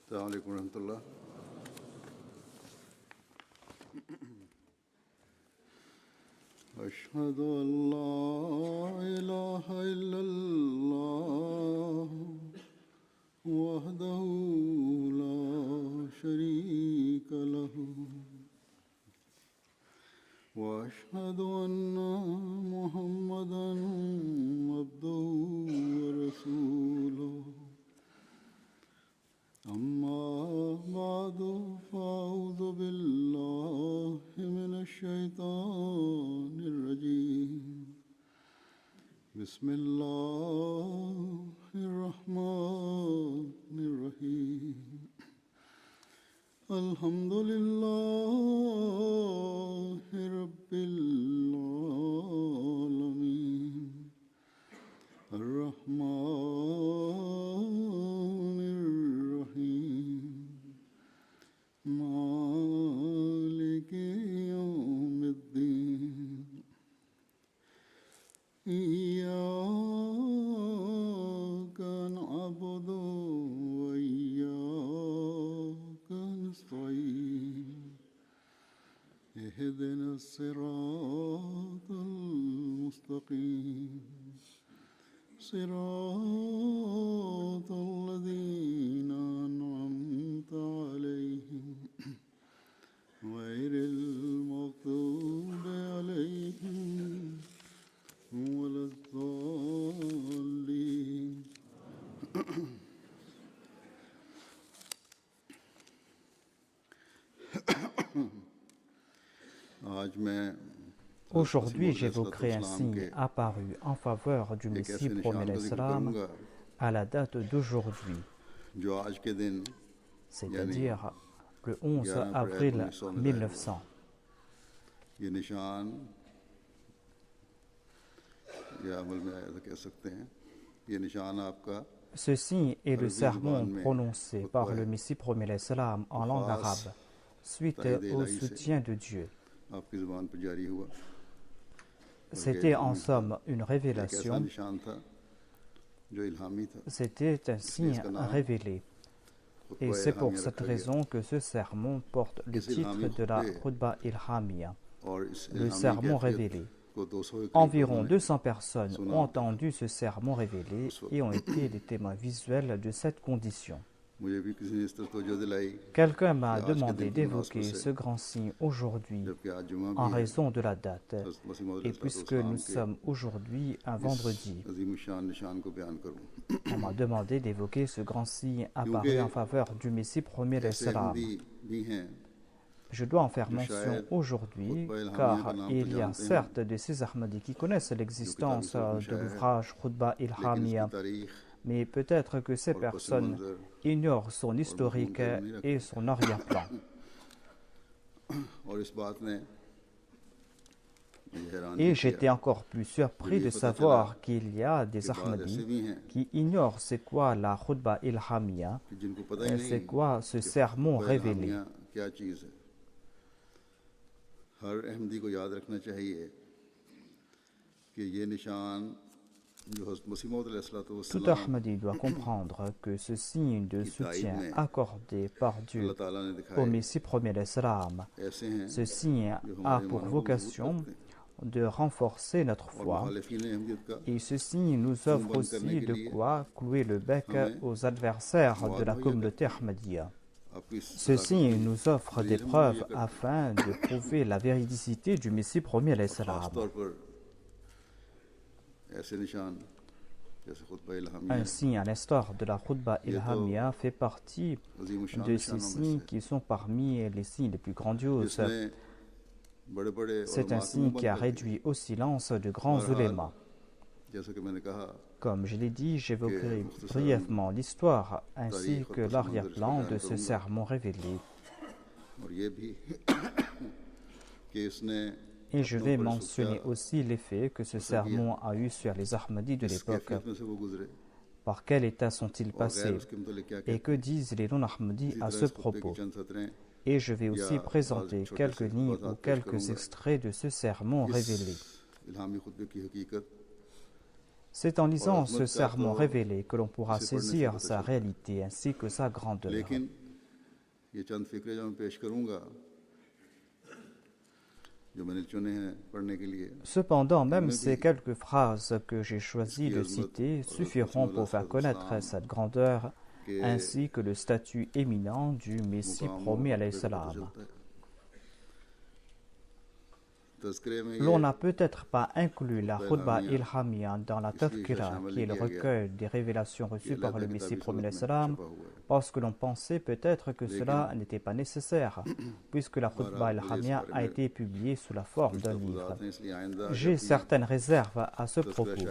السلام عليكم ورحمة الله. أشهد أن لا إله إلا الله وحده لا شريك له وأشهد أن محمدا عبده ورسوله. أما بعد فأعوذ بالله من الشيطان الرجيم. بسم الله الرحمن الرحيم. الحمد لله رب العالمين الرحمن الرحيم مالك يوم الدين. إياك نعبد وإياك نستعين. اهدنا الصراط المستقيم صراط الذين أنعمت عليهم غير المغضوب عليهم ولا الضالين. Aujourd'hui, j'évoquerai un signe apparu en faveur du Messie promet l'Islam à la date d'aujourd'hui, c'est-à-dire le 11 avril 1900. Ce signe est le sermon prononcé par le Messie promet l'Islam en langue arabe, suite au soutien de Dieu. C'était en somme une révélation, c'était un signe révélé. Et c'est pour cette raison que ce sermon porte le titre de la Khutba Ilhamia, le sermon révélé. Environ 200 personnes ont entendu ce sermon révélé et ont été des témoins visuels de cette condition. Quelqu'un m'a demandé d'évoquer ce grand signe aujourd'hui en raison de la date, et puisque nous sommes aujourd'hui un vendredi, on m'a demandé d'évoquer ce grand signe apparu en faveur du Messie premier l'Islam. Je dois en faire mention aujourd'hui, car il y a certes de ces Ahmadis qui connaissent l'existence de l'ouvrage Khutba Ilhamia, mais peut-être que ces personnes ignorent son historique et son arrière-plan. Et j'étais encore plus surpris de savoir qu'il y a des Ahmadis qui ignorent c'est quoi la Khutba Ilhamia, c'est quoi ce sermon révélé. Tout Ahmadi doit comprendre que ce signe de soutien accordé par Dieu au Messie premier l'Islam, ce signe a pour vocation de renforcer notre foi, et ce signe nous offre aussi de quoi clouer le bec aux adversaires de la communauté Ahmadiyya. Ce signe nous offre des preuves afin de prouver la véridicité du Messie premier l'Islam. Un signe à l'instar de la Khutba Ilhamia fait partie de ces signes qui sont parmi les signes les plus grandioses. C'est un signe qui a réduit au silence de grands ulémas. Comme je l'ai dit, j'évoquerai brièvement l'histoire ainsi que l'arrière-plan de ce sermon révélé. Et je vais mentionner aussi l'effet que ce sermon a eu sur les Ahmadis de l'époque. Par quel état sont-ils passés? Et que disent les non-Ahmadis à ce propos? Et je vais aussi présenter quelques lignes ou quelques extraits de ce sermon révélé. C'est en lisant ce sermon révélé que l'on pourra saisir sa réalité ainsi que sa grandeur. ये चंद फिक्रे जो मैं पेश करूंगा जो मैंने चुने हैं पढ़ने के लिए Cependant, même ces quelques phrases que j'ai choisi de citer suffiront pour faire connaître cette grandeur ainsi que le statut éminent du Messie promis alayhi salam. L'on n'a peut-être pas inclus la Khutba Ilhamia dans la Tadhkira, qui est le recueil des révélations reçues par le Messie promis alayhi salam, parce que l'on pensait peut-être que cela n'était pas nécessaire, puisque la Khutba Ilhamia a été publiée sous la forme d'un livre. J'ai certaines réserves à ce propos.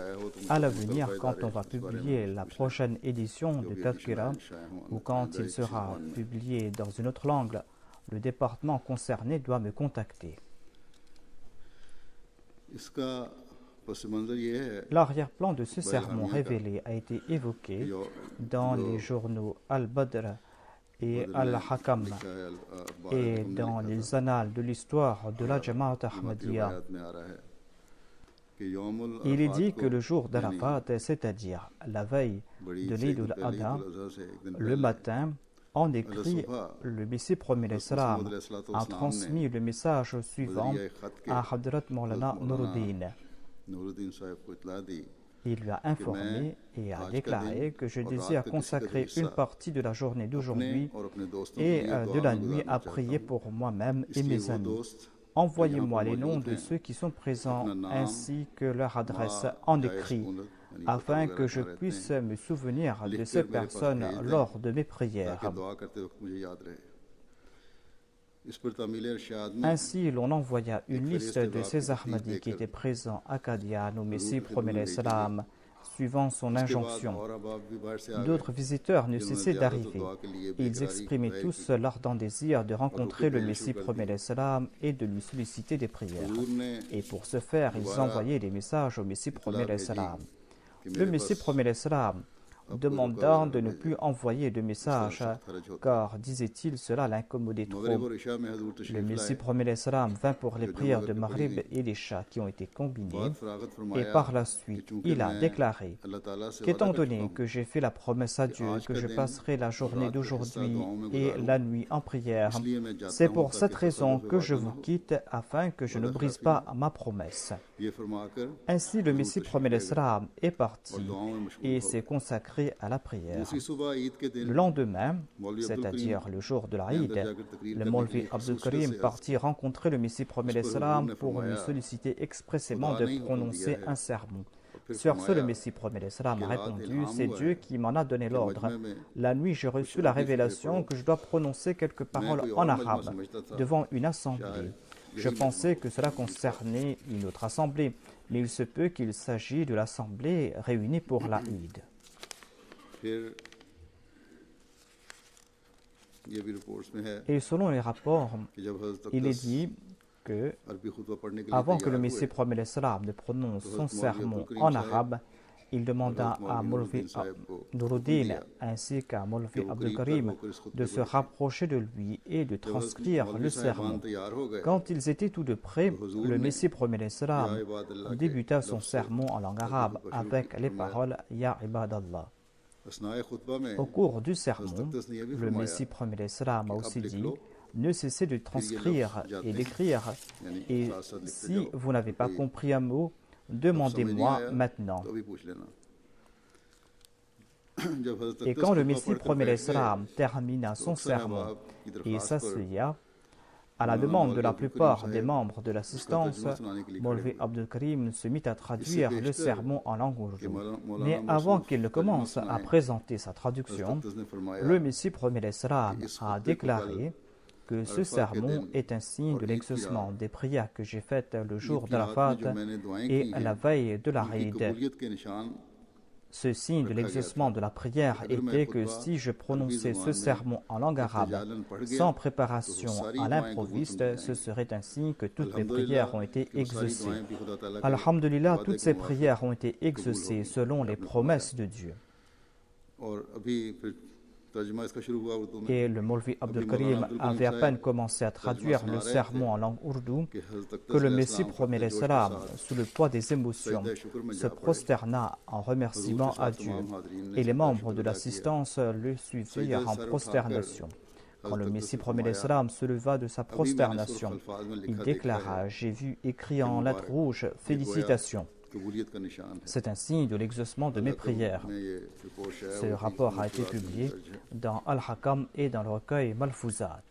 À l'avenir, quand on va publier la prochaine édition de Tadhkira, ou quand il sera publié dans une autre langue, le département concerné doit me contacter. L'arrière-plan de ce sermon révélé a été évoqué dans les journaux Al-Badr et Al-Hakam et dans les annales de l'histoire de la Jama'at Ahmadiyya. Il est dit que le jour d'Arafat, c'est-à-dire la veille de l'Eid al-Adha, le matin, en écrit, le Messie promis l'Islam a transmis le message suivant à Hadrat Maulana Nuruddin. Il lui a informé et a déclaré que je désire consacrer une partie de la journée d'aujourd'hui et de la nuit à prier pour moi-même et mes amis. Envoyez-moi les noms de ceux qui sont présents ainsi que leur adresse en écrit, afin que je puisse me souvenir de ces personnes lors de mes prières. Ainsi, l'on envoya une liste de ces Ahmadis qui étaient présents à Qadian au Messie promis l'Islam, suivant son injonction. D'autres visiteurs ne cessaient d'arriver. Ils exprimaient tous l'ardent désir de rencontrer le Messie promis l'Islam et de lui solliciter des prières. Et pour ce faire, ils envoyaient des messages au Messie promis l'Islam. Le Messie promis l'Islam demanda de ne plus envoyer de messages, car, disait-il, cela l'incommodait trop. Le Messie promis l'Islam vint pour les prières de Maghrib et l'Isha qui ont été combinées, et par la suite, il a déclaré qu'étant donné que j'ai fait la promesse à Dieu que je passerai la journée d'aujourd'hui et la nuit en prière, c'est pour cette raison que je vous quitte afin que je ne brise pas ma promesse. Ainsi, le Messie promis l'Islam est parti et s'est consacré à la prière. Le lendemain, c'est-à-dire le jour de la Eid, le Maulvi Abdul Karim partit rencontrer le Messie promis l'Islam pour lui solliciter expressément de prononcer un sermon. Sur ce, le Messie promis l'Islam a répondu: c'est Dieu qui m'en a donné l'ordre. La nuit, j'ai reçu la révélation que je dois prononcer quelques paroles en arabe devant une assemblée. Je pensais que cela concernait une autre assemblée, mais il se peut qu'il s'agit de l'assemblée réunie pour la Eid. Et selon les rapports, il est dit que, avant que le Messie promis l'Islam ne prononce son sermon en arabe, il demanda à Maulvi Nuruddin ainsi qu'à Maulvi Abdul Karim de se rapprocher de lui et de transcrire le sermon. Quand ils étaient tous deux prêts, le Messie promis l'Islam débuta son sermon en langue arabe avec les paroles « Ya ibadallah ». Au cours du sermon, le Messie promis l'Islam a aussi dit: ne cessez de transcrire et d'écrire, et si vous n'avez pas compris un mot, demandez-moi maintenant. Et quand le Messie promis l'Islam termina son sermon et s'asseya, à la demande de la plupart des membres de l'assistance, Maulvi Abdul Karim se mit à traduire le sermon en langue ourdou. Mais avant qu'il ne commence à présenter sa traduction, le Messie promis l'Islam a déclaré que ce sermon est un signe de l'exaucement des prières que j'ai faites le jour d'Arafat et la veille de la Eid. Ce signe de l'exaucement de la prière était que si je prononçais ce sermon en langue arabe sans préparation à l'improviste, ce serait un signe que toutes mes prières ont été exaucées. Alhamdulillah, toutes ces prières ont été exaucées selon les promesses de Dieu. Et le Maulvi Abdul Karim avait à peine commencé à traduire le sermon en langue ourdou que le Messie promis l'Islam, sous le poids des émotions, se prosterna en remerciement à Dieu, et les membres de l'assistance le suivirent en prosternation. Quand le Messie premier l'Islam se leva de sa prosternation, il déclara: J'ai vu écrit en lettres rouges, félicitations. C'est un signe de l'exaucement de mes prières. Ce rapport a été publié dans Al-Hakam et dans le recueil Malfouzat.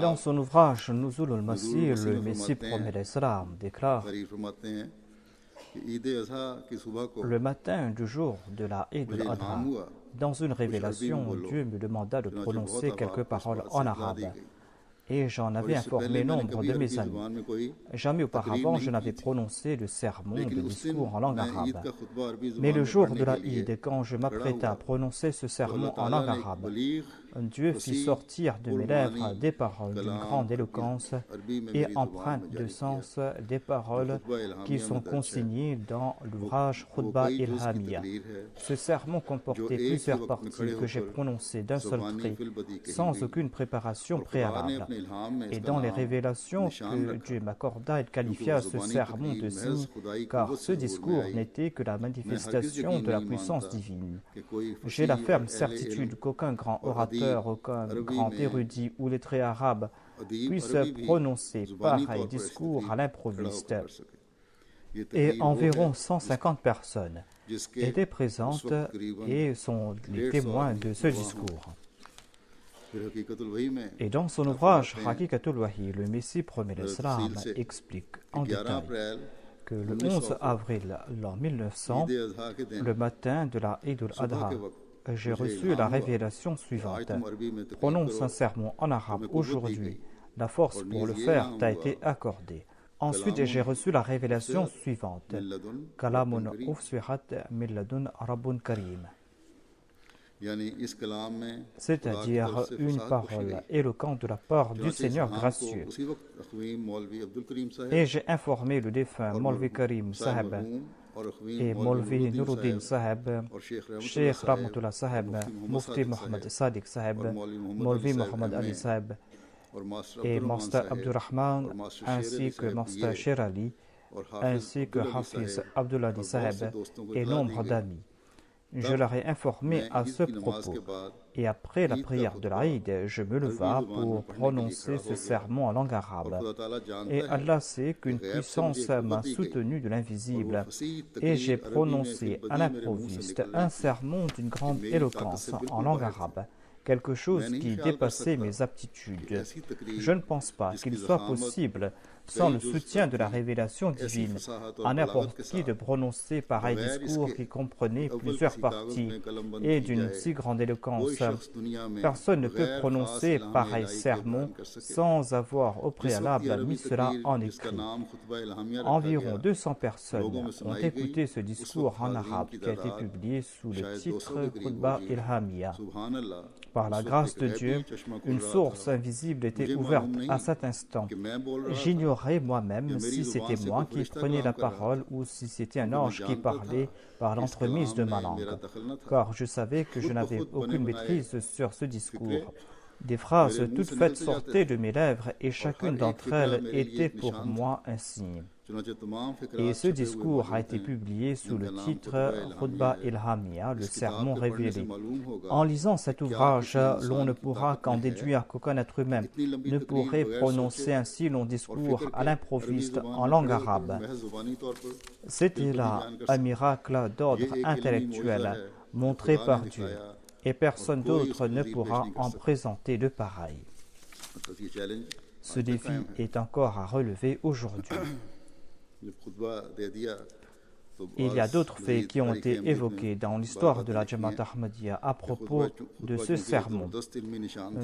Dans son ouvrage Nuzul al-Masih, le Messie premier l'Islam déclare: Le matin du jour de la Eid al-Adha, dans une révélation, Dieu me demanda de prononcer quelques paroles en arabe. Et j'en avais informé nombre de mes amis. Jamais auparavant, je n'avais prononcé de sermon, de discours en langue arabe. Mais le jour de la Eid, quand je m'apprêtais à prononcer ce sermon en langue arabe, Dieu fit sortir de mes lèvres des paroles d'une grande éloquence et empreintes de sens, des paroles qui sont consignées dans l'ouvrage Khutba Ilhamia. Ce sermon comportait plusieurs parties que j'ai prononcées d'un seul trait, sans aucune préparation préalable. Et dans les révélations que Dieu m'accorda, il qualifia ce sermon de signe, car ce discours n'était que la manifestation de la puissance divine. J'ai la ferme certitude qu'aucun grand orateur, aucun grand érudit ou lettré arabe puisse prononcer pareil discours à l'improviste. Et environ 150 personnes étaient présentes et sont les témoins de ce discours. Et dans son ouvrage Haqiqatul Wahi, le Messie premier l'Islam explique en détail que le 11 avril l'an 1900, le matin de la Eid al-Adha, j'ai reçu la révélation suivante: Prononce un sermon en arabe aujourd'hui. La force pour le faire t'a été accordée. Ensuite, j'ai reçu la révélation suivante: Kalamun ufsihat min ladun rabbun karim. C'est-à-dire une parole éloquente de la part du Seigneur gracieux. Et j'ai informé le défunt Maulvi Karim Saheb et Maulvi Nuruddin Saheb, Cheikh Rahmatullah Saheb, Mufti Muhammad Sadiq Saheb, Maulvi Muhammad Ali Saheb et Master Abdurrahman, ainsi que Master Sherali, ainsi que Hafiz Abdulladi Saheb et nombre d'amis. Je leur ai informé à ce propos. Et après la prière de l'Aïd, je me leva pour prononcer ce sermon en langue arabe. Et Allah sait qu'une puissance m'a soutenu de l'invisible. Et j'ai prononcé à l'improviste un sermon d'une grande éloquence en langue arabe, quelque chose qui dépassait mes aptitudes. Je ne pense pas qu'il soit possible, sans le soutien de la révélation divine, à n'importe qui de prononcer pareil discours qui comprenait plusieurs parties et d'une si grande éloquence. Personne ne peut prononcer pareil sermon sans avoir au préalable mis cela en écrit. Environ 200 personnes ont écouté ce discours en arabe qui a été publié sous le titre Khutba Ilhamia. Par la grâce de Dieu, une source invisible était ouverte à cet instant. J'ignorais moi-même si c'était moi qui prenais la parole ou si c'était un ange qui parlait par l'entremise de ma langue, car je savais que je n'avais aucune maîtrise sur ce discours. Des phrases toutes faites sortaient de mes lèvres et chacune d'entre elles était pour moi un signe. Et ce discours a été publié sous le titre Khutba Ilhamia, le sermon révélé. En lisant cet ouvrage, l'on ne pourra qu'en déduire qu'aucun être humain ne pourrait prononcer un si long discours à l'improviste en langue arabe. C'était là un miracle d'ordre intellectuel montré par Dieu, et personne d'autre ne pourra en présenter de pareil. Ce défi est encore à relever aujourd'hui. Il y a d'autres faits qui ont été évoqués dans l'histoire de la Jamaat Ahmadiyya à propos de ce sermon.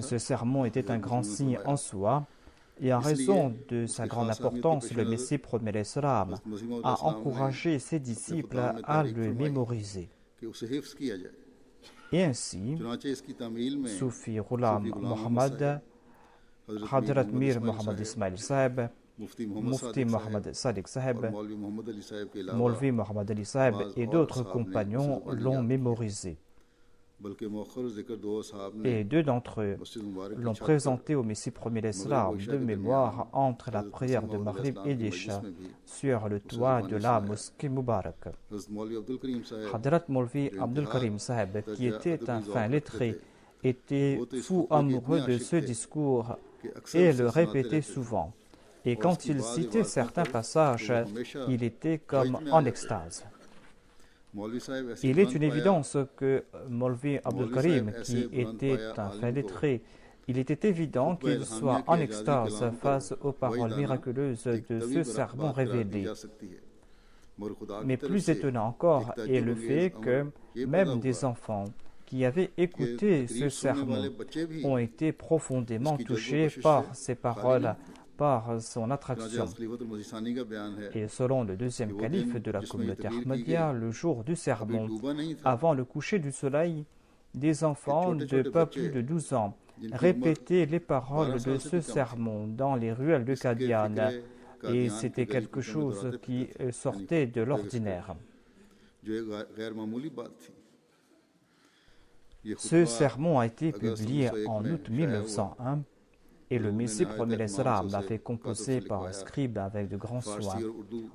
Ce sermon était un grand signe en soi, et en raison de sa grande importance, le Messie premier l'Islam a encouragé ses disciples à le mémoriser. Et ainsi, Soufi Ghulam Muhammad, Hadrat Mir Muhammad Ismail Saheb, Mufti Muhammad Sadiq Saheb, Maulvi Muhammad Ali Saheb et d'autres compagnons l'ont mémorisé. Et deux d'entre eux l'ont présenté au Messie premier l'Islam de mémoire entre la prière de Maghrib et d'Isha sur le toit de la mosquée Moubarak. Hadrat Maulvi Abdul Karim Saheb, qui était un fin lettré, était fou amoureux de ce discours et le répétait souvent. Et quand il citait certains passages, il était comme en extase. Il est une évidence que Maulvi Abdul Karim, qui était un fin lettré, il était évident qu'il soit en extase face aux paroles miraculeuses de ce sermon révélé. Mais plus étonnant encore est le fait que même des enfants qui avaient écouté ce sermon ont été profondément touchés par ces paroles, par son attraction. Et selon le deuxième calife de la communauté Ahmadiyya, le jour du sermon, avant le coucher du soleil, des enfants de pas plus de 12 ans répétaient les paroles de ce sermon dans les ruelles de Qadian, et c'était quelque chose qui sortait de l'ordinaire. Ce sermon a été publié en août 1901 et le Messie premier l'Islam l'a fait composer par un scribe avec de grands soins.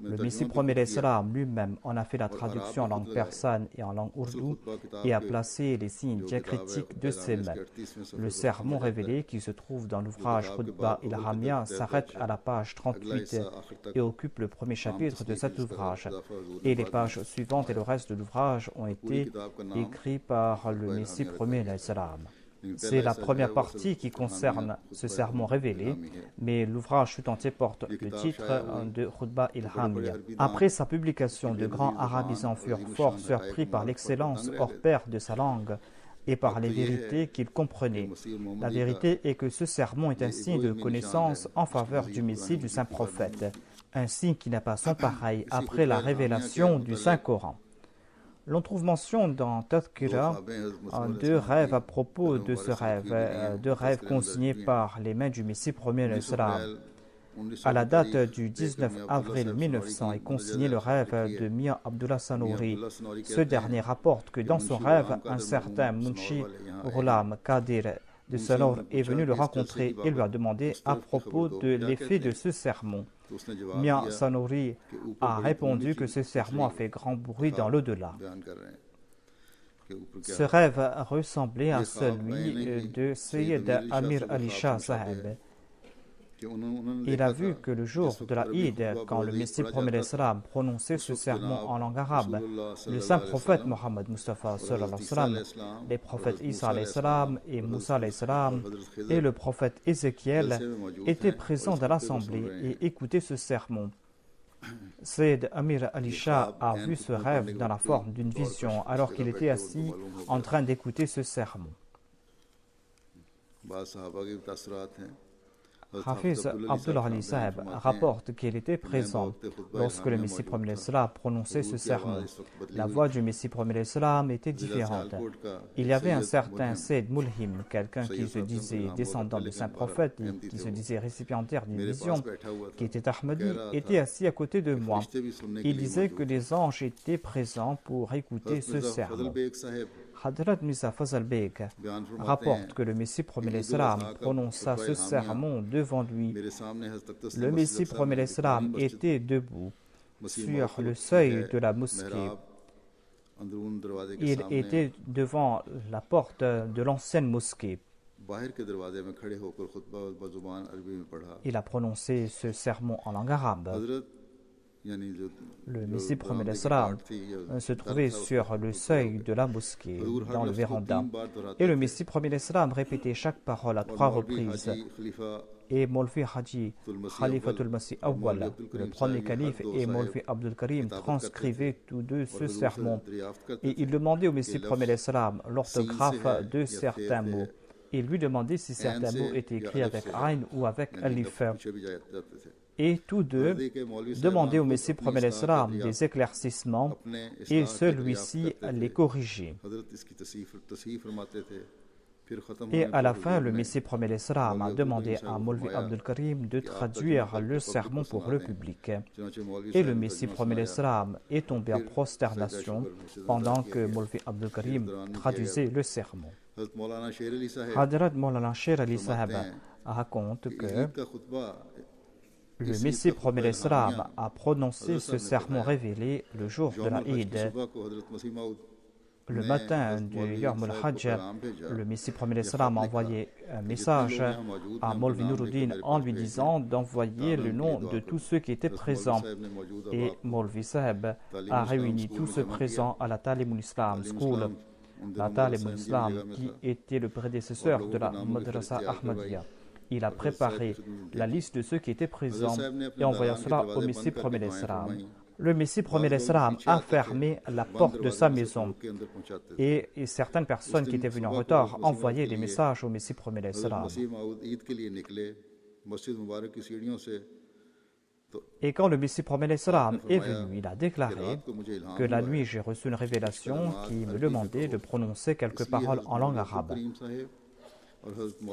Le Messie premier l'Islam lui-même en a fait la traduction en langue persane et en langue ourdou et a placé les signes diacritiques de ses mains. Le sermon révélé qui se trouve dans l'ouvrage Khutba Ilhamia s'arrête à la page 38 et occupe le premier chapitre de cet ouvrage. Et les pages suivantes et le reste de l'ouvrage ont été écrits par le Messie premier l'Islam. C'est la première partie qui concerne ce sermon révélé, mais l'ouvrage tout entier porte le titre de Khutba Ilhamia. Après sa publication, de grands arabisants furent fort surpris par l'excellence hors pair de sa langue et par les vérités qu'il comprenait. La vérité est que ce sermon est un signe de connaissance en faveur du Messie du Saint-Prophète, un signe qui n'a pas son pareil après la révélation du Saint-Coran. L'on trouve mention dans Tadhkira deux rêves à propos de ce rêve, deux rêves consignés par les mains du Messie premier l'Islam. À la date du 19 avril 1900 est consigné le rêve de Mia Abdullah Sanouri. Ce dernier rapporte que dans son rêve, un certain Munshi Ghulam Qadir de Sanour est venu le rencontrer et lui a demandé à propos de l'effet de ce sermon. Mia Sanouri a répondu que ce sermon a fait grand bruit dans l'au-delà. Ce rêve ressemblait à celui de Sayyid Amir Ali Shah Saheb. Il a vu que le jour de la Eid, quand le Messie premier l'Islam prononçait ce sermon en langue arabe, le saint prophète Mohammed Mustafa les prophètes Isa et Moussa et le prophète Ézéchiel étaient présents dans l'assemblée et écoutaient ce sermon. Sayyid Amir Ali Shah a vu ce rêve dans la forme d'une vision alors qu'il était assis en train d'écouter ce sermon. Hafiz Abdullah Ali Saheb rapporte qu'il était présent lorsque le Messie premier l'Islam prononçait ce sermon. La voix du Messie premier l'Islam était différente. Il y avait un certain Sayyid Mulhim, quelqu'un qui se disait descendant du Saint-Prophète et qui se disait récipiendaire d'une vision, qui était Ahmadi, était assis à côté de moi. Il disait que les anges étaient présents pour écouter ce sermon. Hadrat Mirza Fazal Beg rapporte que le Messie premier l'Islam prononça ce sermon devant lui. Le Messie premier l'Islam était debout sur le seuil de la mosquée. Il était devant la porte de l'ancienne mosquée. Il a prononcé ce sermon en langue arabe. Le Messie premier l'Islam se trouvait sur le seuil de la mosquée, dans le véranda, et le Messie premier l'Islam répétait chaque parole à 3 reprises. Et Maulvi Haji Khalifatul Masih Awwal, le premier calife, et Maulvi Abdul Karim transcrivaient tous deux ce sermon. Et ils demandaient au Messie premier l'Islam l'orthographe de certains mots. Il lui demandait si certains mots étaient écrits avec Ain ou avec Alif. Et tous deux demandaient au Messie premier l'Islam des éclaircissements et celui-ci les corrigeait. Et à la fin, le Messie premier l'Islam a demandé à Maulvi Abdul Karim de traduire le sermon pour le public. Et le Messie premier l'Islam est tombé en prosternation pendant que Maulvi Abdul Karim traduisait le sermon. Hadrat Maulana Sher Ali Sahab raconte que le Messie premier l'Islam a prononcé ce sermon révélé le jour de la Eid. Le matin du Yawm al-Hajj, le Messie premier l'Islam a envoyé un message à Maulvi Nuruddin en lui disant d'envoyer le nom de tous ceux qui étaient présents. Et Maulvi Sahab a réuni tous ceux présents à la Talimul Islam School, la Talimul Islam qui était le prédécesseur de la Madrasa Ahmadiyya. Il a préparé la liste de ceux qui étaient présents et envoyé cela au Messie premier l'Islam. Le Messie premier l'Islam a fermé la porte de sa maison et certaines personnes qui étaient venues en retard envoyaient des messages au Messie premier l'Islam. Et quand le Messie premier l'Islam est venu, il a déclaré que la nuit j'ai reçu une révélation qui me demandait de prononcer quelques paroles en langue arabe.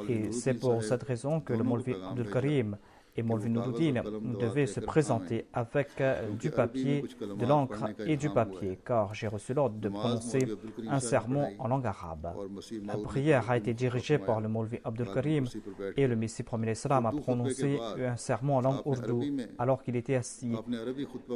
Et c'est pour cette raison que le Maulvi Abdul Karim et Maulvi Nuruddin devaient se présenter avec du papier, de l'encre et du papier, car j'ai reçu l'ordre de prononcer un sermon en langue arabe. La prière a été dirigée par le Maulvi Abdul Karim et le Messie premier l'Islam a prononcé un sermon en langue ourdou alors qu'il était assis.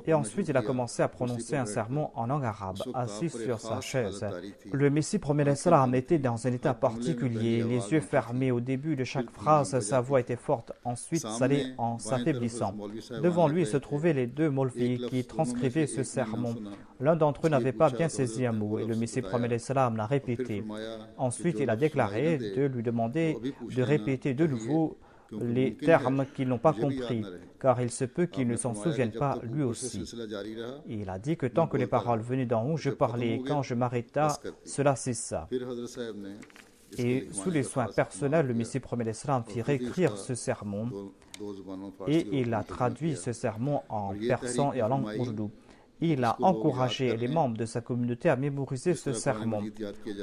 Et ensuite, il a commencé à prononcer un sermon en langue arabe, assis sur sa chaise. Le Messie premier l'Islam était dans un état particulier, les yeux fermés au début de chaque phrase, sa voix était forte, ensuite s'allait en s'affaiblissant. Devant lui se trouvaient les deux Maulvis qui transcrivaient ce sermon. L'un d'entre eux n'avait pas bien saisi un mot et le Messie premier l'Islam l'a répété. Ensuite, il a déclaré de lui demander de répéter de nouveau les termes qu'ils n'ont pas compris, car il se peut qu'ils ne s'en souviennent pas lui aussi. Il a dit que tant que les paroles venaient d'en haut, je parlais, et quand je m'arrêta, cela cessa. Et sous les soins personnels, le Messie premier l'Islam fit réécrire ce sermon et il a traduit ce sermon en persan et en langue ourdou. Il a encouragé les membres de sa communauté à mémoriser ce sermon,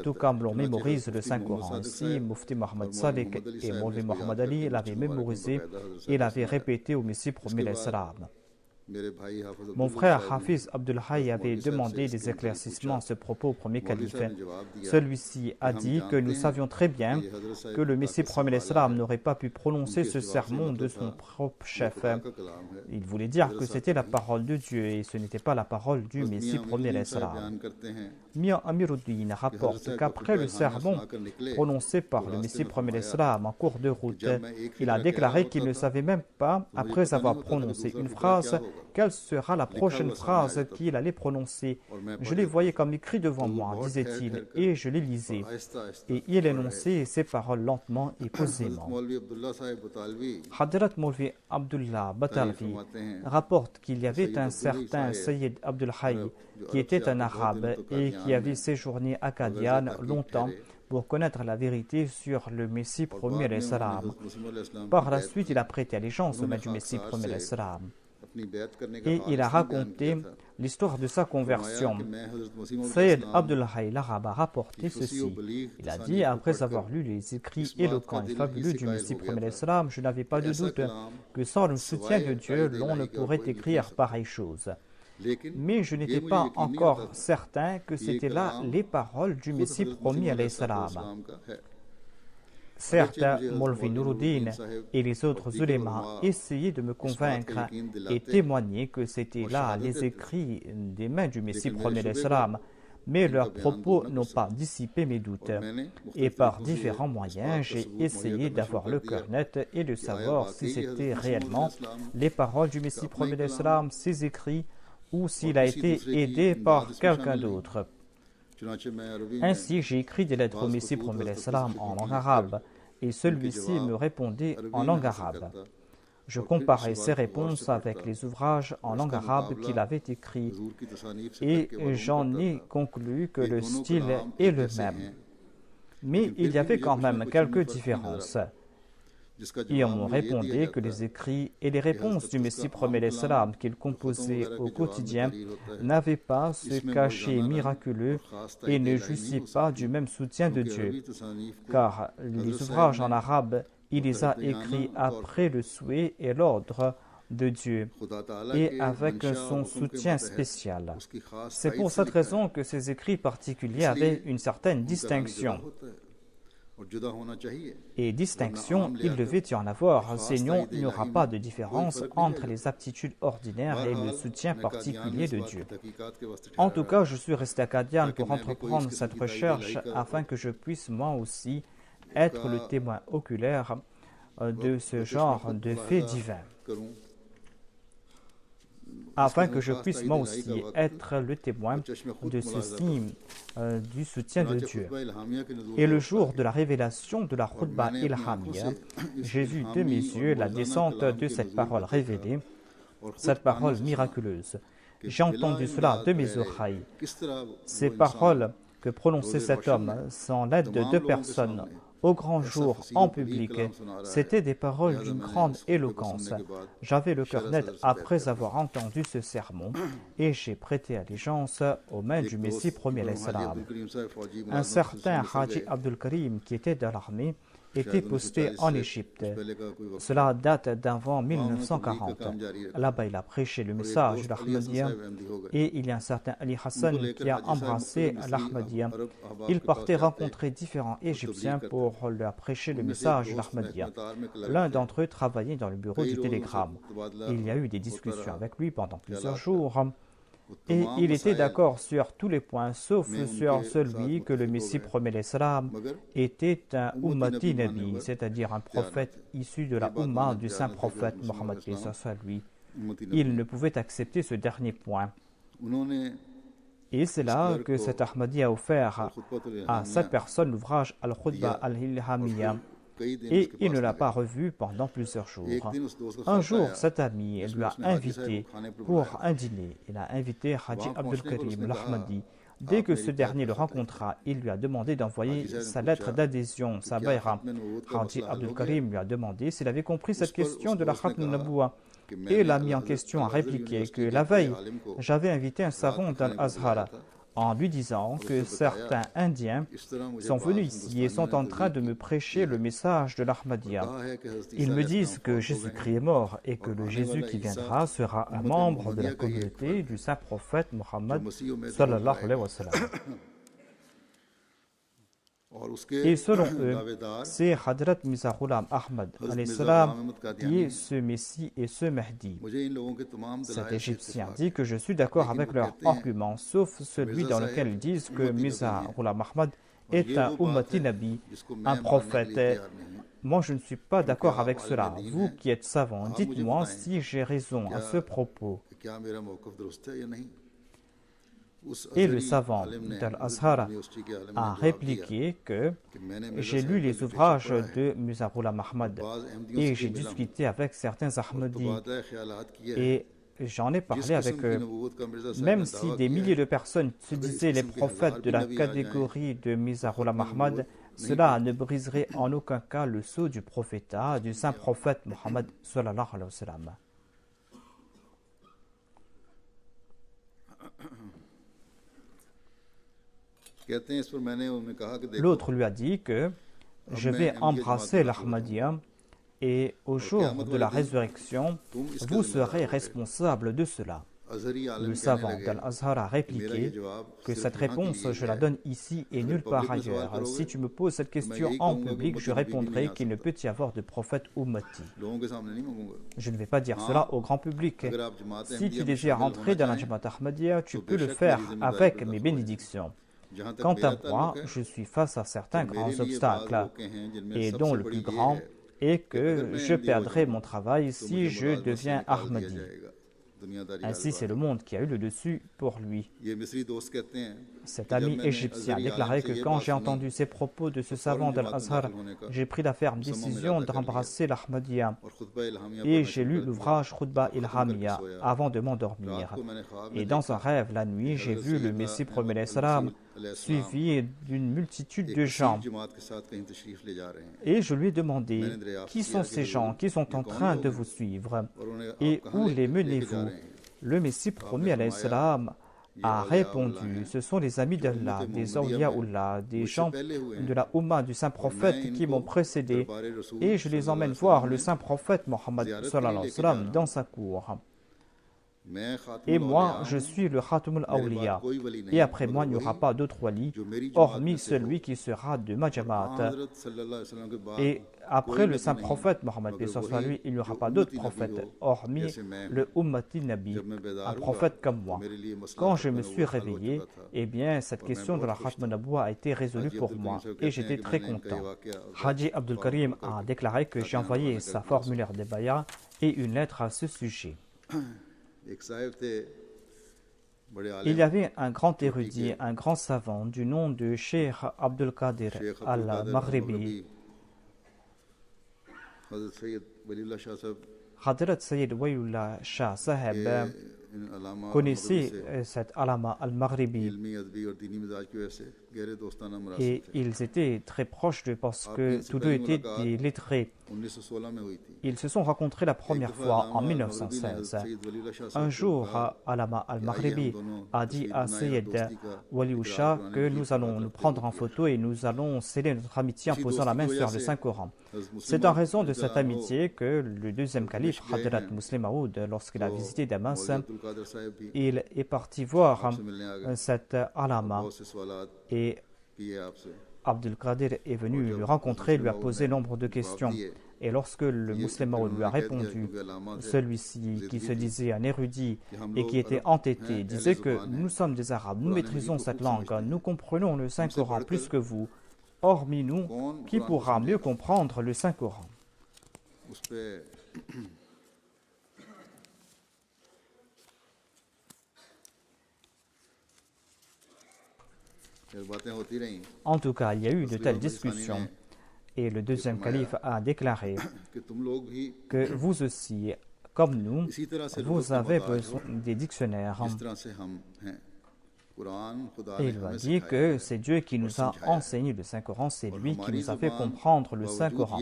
tout comme l'on mémorise le Saint-Coran. Ainsi, Mufti Mohammed Sadiq et Maulvi Mohammed Ali l'avaient mémorisé et l'avaient répété au Messie premier l'Islam. Mon frère Hafiz Abdul Hayy avait demandé des éclaircissements à ce propos au premier calife. Celui-ci a dit que nous savions très bien que le Messie premier l'Islam n'aurait pas pu prononcer ce sermon de son propre chef. Il voulait dire que c'était la parole de Dieu et ce n'était pas la parole du Messie premier l'Islam. Mian Amiruddin rapporte qu'après le sermon prononcé par le Messie premier l'Islam en cours de route, il a déclaré qu'il ne savait même pas, après avoir prononcé une phrase, quelle sera la prochaine phrase qu'il allait prononcer. Je les voyais comme écrits devant moi, disait-il, et je les lisais. Et il énonçait ces paroles lentement et posément. Hadrat Maulvi Abdullah Batalvi rapporte qu'il y avait un certain Sayyid Abdul Hayy qui était un arabe et qui avait séjourné à Qadian longtemps pour connaître la vérité sur le Messie premier l'Islam. Par la suite, il a prêté allégeance au maître du Messie premier l'Islam. Et il a raconté l'histoire de sa conversion. Sayyid Abdul Hayy l'arabe a rapporté ceci. Il a dit, après avoir lu les écrits éloquents et fabuleux du Messie premier l'Islam, je n'avais pas de doute que sans le soutien de Dieu, l'on ne pourrait écrire pareille chose. Mais je n'étais pas encore certain que c'était là les paroles du Messie premier l'Islam. Certes, Maulvi Nuruddin et les autres ulémas essayaient de me convaincre et témoigner que c'était là les écrits des mains du Messie premier l'Islam, mais leurs propos n'ont pas dissipé mes doutes. Et par différents moyens, j'ai essayé d'avoir le cœur net et de savoir si c'était réellement les paroles du Messie premier l'Islam, ses écrits, ou s'il a été aidé par quelqu'un d'autre. Ainsi, j'ai écrit des lettres au Messie premier l'Islam en langue arabe, et celui-ci me répondait en langue arabe. Je comparais ses réponses avec les ouvrages en langue arabe qu'il avait écrits, et j'en ai conclu que le style est le même. Mais il y avait quand même quelques différences. Et on me répondait que les écrits et les réponses du Messie premier salam qu'il composait au quotidien n'avaient pas ce cachet miraculeux et ne jouissaient pas du même soutien de Dieu, car les ouvrages en arabe, il les a écrits après le souhait et l'ordre de Dieu et avec son soutien spécial. C'est pour cette raison que ces écrits particuliers avaient une certaine distinction. Et distinction, il devait y en avoir, sinon il n'y aura pas de différence entre les aptitudes ordinaires et le soutien particulier de Dieu. En tout cas, je suis resté à Qadian pour entreprendre cette recherche afin que je puisse moi aussi être le témoin oculaire de ce genre de faits divins. Afin que je puisse moi aussi être le témoin de ce signe du soutien de Dieu. Et le jour de la révélation de la Khutba Ilhamia, j'ai vu de mes yeux la descente de cette parole révélée, cette parole miraculeuse. J'ai entendu cela de mes oreilles. Ces paroles que prononçait cet homme sans l'aide de deux personnes, au grand jour, en public, c'étaient des paroles d'une grande éloquence. J'avais le cœur net après avoir entendu ce sermon et j'ai prêté allégeance aux mains du Messie premier salam. Un certain Haji Abdul Karim qui était dans l'armée était posté en Égypte. Cela date d'avant 1940. Là-bas, il a prêché le message de l'Ahmadiyya et il y a un certain Ali Hassan qui a embrassé l'Ahmadiyya. Il partait rencontrer différents Égyptiens pour leur prêcher le message de l'Ahmadiyya. L'un d'entre eux travaillait dans le bureau du télégramme. Il y a eu des discussions avec lui pendant plusieurs jours. Et il était d'accord sur tous les points, sauf sur celui que le Messie premier salam était un Ummati Nabi, c'est-à-dire un prophète issu de la Ummah du saint prophète Mohammed lui. Il ne pouvait accepter ce dernier point. Et c'est là que cet Ahmadi a offert à cette personne l'ouvrage Al-Khutba Al-Ilhamiyya. Et il ne l'a pas revu pendant plusieurs jours. Un jour, cet ami lui a invité pour un dîner. Il a invité Haji Abdul Karim l'Ahmadi. Dès que ce dernier le rencontra, il lui a demandé d'envoyer sa lettre d'adhésion, sa bayra. Haji Abdul Karim lui a demandé s'il avait compris cette question de la Khatm Naboua. Et l'ami en question a répliqué que la veille, j'avais invité un savant d'Al-Azhar en lui disant que certains Indiens sont venus ici et sont en train de me prêcher le message de l'Ahmadiyya. Ils me disent que Jésus-Christ est mort et que le Jésus qui viendra sera un membre de la communauté du saint prophète Mohammed sallallahu alayhi wa sallam. Et selon eux, c'est Hadrat Mirza Ghulam Ahmad qui est ce Messie et ce Mahdi. Cet Égyptien dit que je suis d'accord avec leurs arguments, sauf celui dans lequel ils disent que Mirza Ghulam Ahmad est un Ummati Nabi, un prophète. Moi, je ne suis pas d'accord avec cela. Vous qui êtes savants, dites-moi si j'ai raison à ce propos. Et le savant d'Al-Azhar a répliqué que j'ai lu les ouvrages de Mirza Ghulam Ahmad et j'ai discuté avec certains Ahmadis et j'en ai parlé avec eux. Même si des milliers de personnes se disaient les prophètes de la catégorie de Mirza Ghulam Ahmad, cela ne briserait en aucun cas le sceau du prophétat du saint prophète Mohammed sallallahu alayhi wa sallam. L'autre lui a dit que je vais embrasser l'Ahmadiyya et au jour de la résurrection, vous serez responsable de cela. Le savant d'Al-Azhar a répliqué que cette réponse, je la donne ici et nulle part ailleurs. Si tu me poses cette question en public, je répondrai qu'il ne peut y avoir de prophète ummati. Je ne vais pas dire cela au grand public. Si tu désires entrer dans la Jamaat Ahmadiyya, tu peux le faire avec mes bénédictions. Quant à moi, je suis face à certains grands obstacles, et dont le plus grand est que je perdrai mon travail si je deviens Ahmadi. Ainsi, c'est le monde qui a eu le dessus pour lui. Cet ami égyptien a déclaré que quand j'ai entendu ces propos de ce savant d'Al-Azhar, j'ai pris la ferme décision d'embrasser l'Ahmadiyya et j'ai lu l'ouvrage Khutba Ilhamiyya avant de m'endormir. Et dans un rêve la nuit, j'ai vu le Messie premier salam suivi d'une multitude de gens. Et je lui ai demandé, qui sont ces gens qui sont en train de vous suivre et où les menez-vous? Le Messie promis alayhi salam a répondu, ce sont les amis d'Allah, des awliyaullah, des gens de la Ummah du saint prophète qui m'ont précédé, et je les emmène voir le saint prophète Mohammed sallallahu alayhi wa sallam dans sa cour. Et moi, je suis le Khatamul Awliya, et après moi, il n'y aura pas d'autre wali, hormis celui qui sera de ma jamaat. Et après le saint prophète Mohammed, lui, il n'y aura pas d'autre prophète, hormis le Ummati Nabi, un prophète comme moi. Quand je me suis réveillé, eh bien, cette question de la Khatam Naboua a été résolue pour moi, et j'étais très content. Haji Abdul Karim a déclaré que j'ai envoyé sa formulaire de baya et une lettre à ce sujet. Il y avait un grand érudit, un grand savant du nom de Cheikh Abdul Qadir al-Maghribi. Hadrat Sayyid Waliullah Shah Saheb connaissait cet alama al-Maghribi et ils étaient très proches parce que tous deux étaient des lettrés. Ils se sont rencontrés la première fois en 1916. Un jour, Alama al-Maghribi a dit à Sayyid Waliullah Shah que nous allons nous prendre en photo et nous allons sceller notre amitié en posant la main sur le Saint-Coran. C'est en raison de cette amitié que le deuxième calife, Hadrat Muslim Maud, lorsqu'il a visité Damas, il est parti voir cet alama et Abdul Qadir est venu le rencontrer, lui a posé nombre de questions. Et lorsque le musulman lui a répondu, celui-ci, qui se disait un érudit et qui était entêté, disait que nous sommes des Arabes, nous maîtrisons cette langue, nous comprenons le Saint-Coran plus que vous. Hormis nous, qui pourra mieux comprendre le Saint-Coran? En tout cas, il y a eu de telles discussions et le deuxième calife a déclaré que vous aussi, comme nous, vous avez besoin des dictionnaires. Et il a dit que c'est Dieu qui nous a enseigné le Saint-Coran, c'est lui qui nous a fait comprendre le Saint-Coran.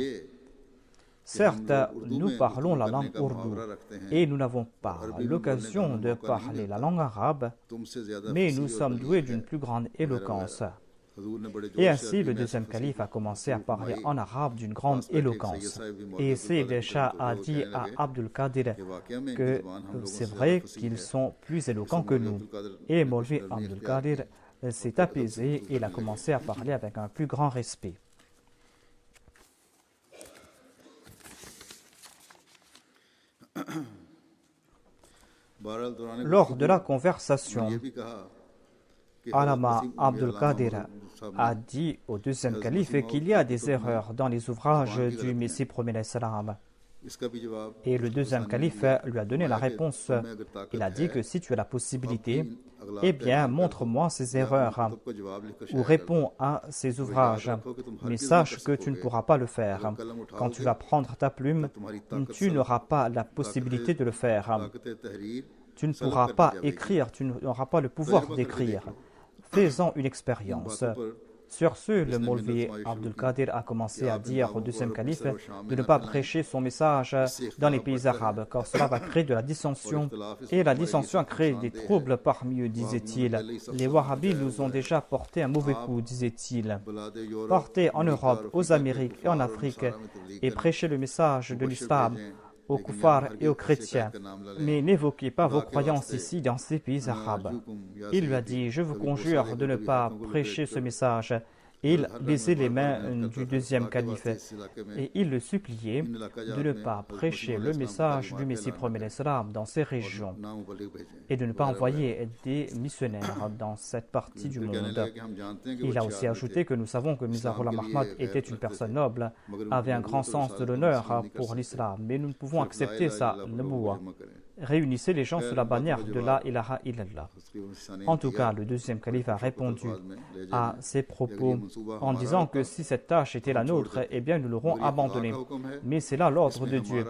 Certes, nous parlons la langue ourdou et nous n'avons pas l'occasion de parler la langue arabe, mais nous sommes doués d'une plus grande éloquence. Et ainsi, le deuxième calife a commencé à parler en arabe d'une grande éloquence. Et Sayyid Shah a dit à Abdul Qadir que c'est vrai qu'ils sont plus éloquents que nous. Et Maulvi Abdul Qadir s'est apaisé et il a commencé à parler avec un plus grand respect. Lors de la conversation, Alama Abdul Qadir a dit au deuxième calife qu'il y a des erreurs dans les ouvrages du Messie premier salam. Et le deuxième calife lui a donné la réponse. Il a dit que si tu as la possibilité, eh bien montre-moi ces erreurs ou réponds à ces ouvrages. Mais sache que tu ne pourras pas le faire. Quand tu vas prendre ta plume, tu n'auras pas la possibilité de le faire. Tu ne pourras pas écrire, tu n'auras pas le pouvoir d'écrire. Fais-en une expérience. Sur ce, le Maulvi Abdul Qadir a commencé à dire au deuxième calife de ne pas prêcher son message dans les pays arabes, car cela va créer de la dissension. Et la dissension a créé des troubles parmi eux, disait-il. Les Wahhabis nous ont déjà porté un mauvais coup, disait-il. Partez en Europe, aux Amériques et en Afrique et prêchez le message de l'islam aux koufars et aux chrétiens, mais n'évoquez pas vos croyances ici dans ces pays arabes. Il lui a dit, je vous conjure de ne pas prêcher ce message. Il baisait les mains du deuxième calife et il le suppliait de ne pas prêcher le message du Messie premier salam dans ces régions et de ne pas envoyer des missionnaires dans cette partie du monde. Il a aussi ajouté que nous savons que Mizarullah Mahmad était une personne noble, avait un grand sens de l'honneur pour l'islam, mais nous ne pouvons accepter sa naboua. réunissez les gens sous la bannière de la ilaha illallah. En tout cas, le deuxième calife a répondu à ces propos en disant que si cette tâche était la nôtre, eh bien nous l'aurons abandonnée. Mais c'est là l'ordre de Dieu.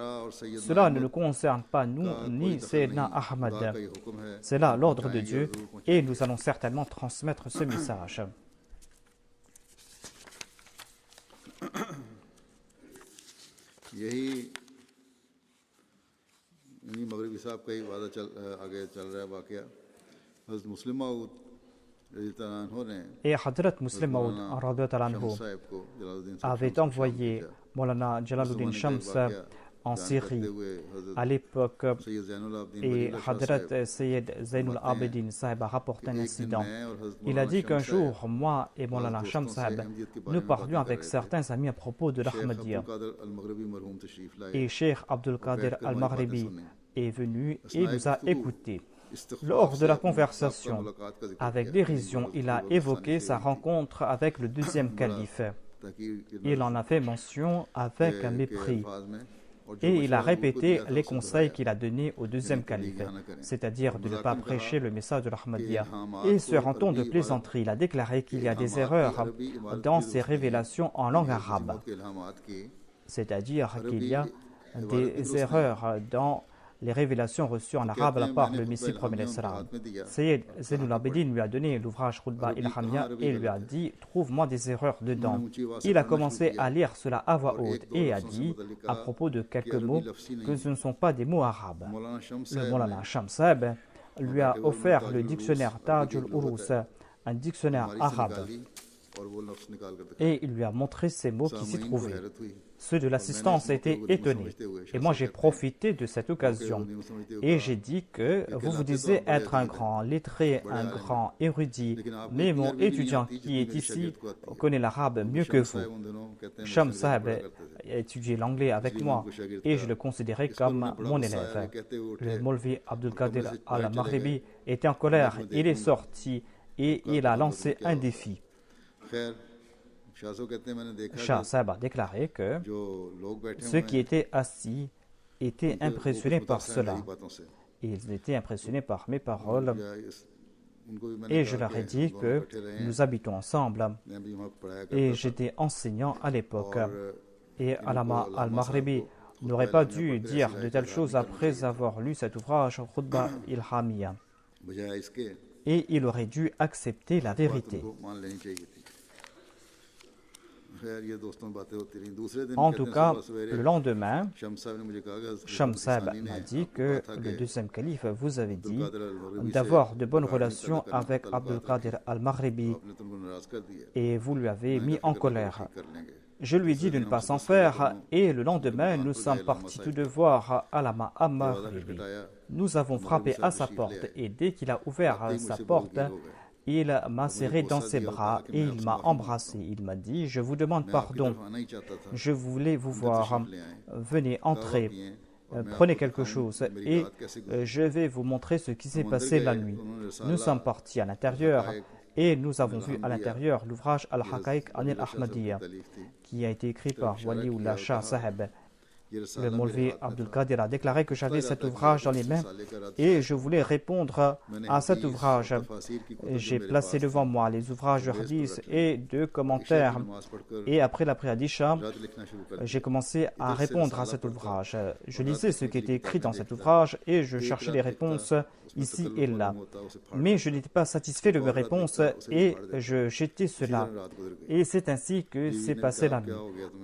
Cela ne nous concerne pas nous ni Sayyidina Ahmad. C'est là l'ordre de Dieu et nous allons certainement transmettre ce message. मगरिबी साहब का ही वादा आगे चल रहा है वाकया हज़रत मुस्लिम मऊद Et Hadrat Muslim Maud avait envoyé Maulana Jalaluddin Shams en Syrie à l'époque et Hadrat Sayyid Zainul Abidin Sahib a rapporté un incident. Il a dit qu'un jour, moi et Maulana Shams Sahib, nous parlions avec certains amis à propos de l'Ahmadiyya. Et Cheikh Abdul Qadir al-Maghribi est venu et nous a écoutés. Lors de la conversation, avec dérision, il a évoqué sa rencontre avec le deuxième calife. Il en a fait mention avec un mépris. Et il a répété les conseils qu'il a donnés au deuxième calife, c'est-à-dire de ne pas prêcher le message de l'Ahmadiyya. Et sur un ton de plaisanterie, il a déclaré qu'il y a des erreurs dans ces révélations en langue arabe. C'est-à-dire qu'il y a des erreurs dans les révélations reçues en arabe de la part du Messie premier l'Islam. Sayyid Zainul Abidin lui a donné l'ouvrage Khutba Ilhamia et lui a dit « Trouve-moi des erreurs dedans ». Il a commencé à lire cela à voix haute et a dit à propos de quelques mots que ce ne sont pas des mots arabes. Le Maulana Shams Sahib lui a offert le dictionnaire Tajul Urus, un dictionnaire arabe, et il lui a montré ces mots qui s'y trouvaient. Ceux de l'assistance étaient étonnés. Et moi, j'ai profité de cette occasion. Et j'ai dit que vous vous disiez être un grand lettré, un grand érudit. Mais mon étudiant qui est ici connaît l'arabe mieux que vous. Shams Sahib a étudié l'anglais avec moi et je le considérais comme mon élève. Le Maulvi Abdul Qadir al-Maghribi était en colère. Il est sorti et il a lancé un défi. Shah Sahib a déclaré que ceux qui étaient assis étaient impressionnés par cela. Ils étaient impressionnés par mes paroles et je leur ai dit que nous habitons ensemble et j'étais enseignant à l'époque. Et Alama al-Maghribi n'aurait pas dû dire de telles choses après avoir lu cet ouvrage Khutba Ilhamia. Et il aurait dû accepter la vérité. En tout cas, le lendemain, Shams Sahib m'a dit que le deuxième calife vous avait dit d'avoir de bonnes relations avec Abdul Qadir al-Maghribi et vous lui avez mis en colère. Je lui ai dit de ne pas s'en faire et le lendemain, nous sommes partis tous deux voir Alama al-Maghribi. Nous avons frappé à sa porte et dès qu'il a ouvert sa porte, il m'a serré dans ses bras et il m'a embrassé. Il m'a dit « Je vous demande pardon. Je voulais vous voir. Venez, entrez. Prenez quelque chose et je vais vous montrer ce qui s'est passé la nuit. » Nous sommes partis à l'intérieur et nous avons vu à l'intérieur l'ouvrage Al-Haqaiq Anil Ahmadiyya qui a été écrit par Waliullah Shah Sahib. Le Maulvi Abdul Qadir a déclaré que j'avais cet ouvrage dans les mains et je voulais répondre à cet ouvrage. J'ai placé devant moi les ouvrages de hadith et de commentaires et après la prière d'Isha, j'ai commencé à répondre à cet ouvrage. Je lisais ce qui était écrit dans cet ouvrage et je cherchais les réponses ici et là. Mais je n'étais pas satisfait de mes réponses et je jetais cela. Et c'est ainsi que s'est passé la nuit.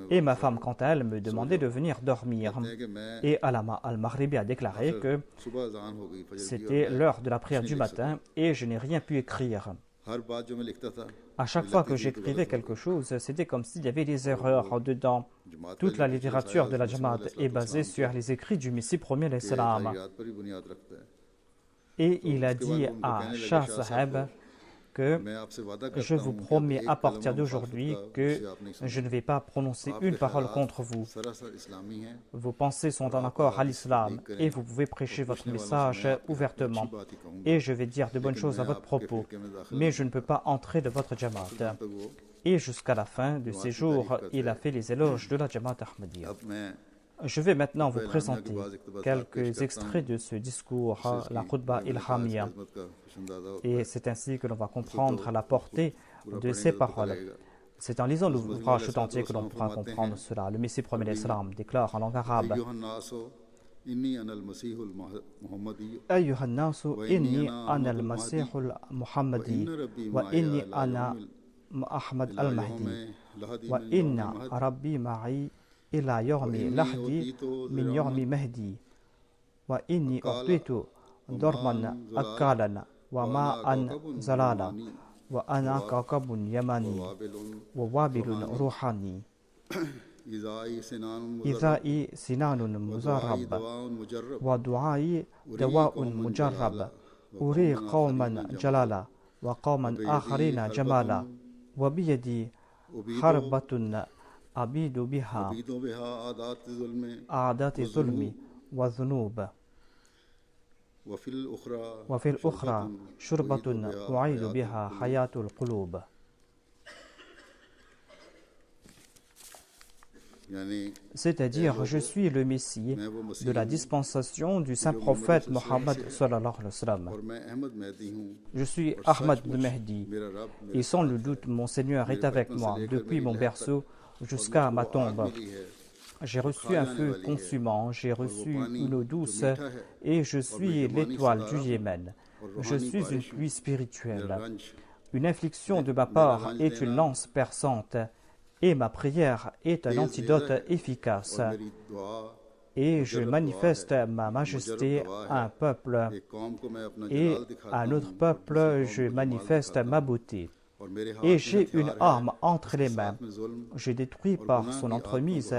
Et ma femme, quant à elle, me demandait de venir dormir. Et Alama al-Maghribi a déclaré que c'était l'heure de la prière du matin et je n'ai rien pu écrire. À chaque fois que j'écrivais quelque chose, c'était comme s'il y avait des erreurs dedans. Toute la littérature de la Jamaat est basée sur les écrits du Messie premier l'Islam. Et il a dit à Shah Sahib que je vous promets à partir d'aujourd'hui que je ne vais pas prononcer une parole contre vous. Vos pensées sont en accord à l'islam et vous pouvez prêcher votre message ouvertement. Et je vais dire de bonnes choses à votre propos, mais je ne peux pas entrer de votre Jamaat. Et jusqu'à la fin de ses jours, il a fait les éloges de la Jamaat Ahmadiyya. Je vais maintenant vous présenter quelques extraits de ce discours, la Khutba Ilhamia, et c'est ainsi que l'on va comprendre la portée de ces paroles. C'est en lisant l'ouvrage tout entier que l'on pourra comprendre cela. Le Messie premier l'Islam déclare en langue arabe: أيها الناس إني أنا المسيح المحمدي وإني أنا أحمد المهدي وإن ربي معي إلى يوم لحدي من يوم مهدي وإني أعطيت ضربا أكالا وماء زلالا وأنا كوكب يماني ووابل روحاني إذائي سنان مزرب ودعائي دواء مجرب أري قوما جلالا وقوما آخرين جمالا وبيدي حربة أبيد بها أعداد الظلم والذنوب وفي الأخرى شربة أعيد بها حياة القلوب. C'est-à-dire, je suis le Messie de la dispensation du saint prophète Mohammed sallallahu alayhi wa sallam. Je suis Ahmad le Mahdi et sans le doute mon Seigneur est avec moi depuis mon berceau jusqu'à ma tombe. J'ai reçu un feu consumant, j'ai reçu une eau douce et je suis l'étoile du Yémen. Je suis une pluie spirituelle. Une infliction de ma part est une lance perçante et ma prière est un antidote efficace. Et je manifeste ma majesté à un peuple et à un autre peuple je manifeste ma beauté. Et j'ai une arme entre les mains. Je détruis par son entremise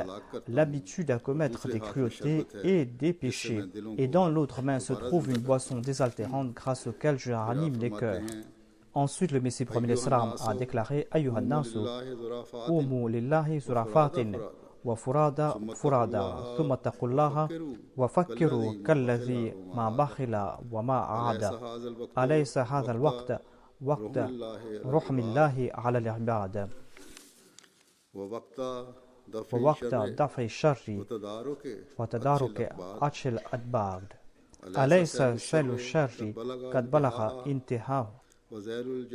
l'habitude à commettre des cruautés et des péchés. Et dans l'autre main se trouve une boisson désaltérante grâce auquel je ranime les cœurs. Ensuite, le Messie premier l'Islam a déclaré: Ayyuhan nasu, umu lillahi zurafatin wa furada furada, thumma taqullaha wa fakkiru kallazi ma bakhila wa ma aada. Alaysa hadha al-waqt وقت رحم الله على العباد ووقت دفع الشر وتدارك عطش الأدبار أليس سيل الشر قد بلغ انتهاه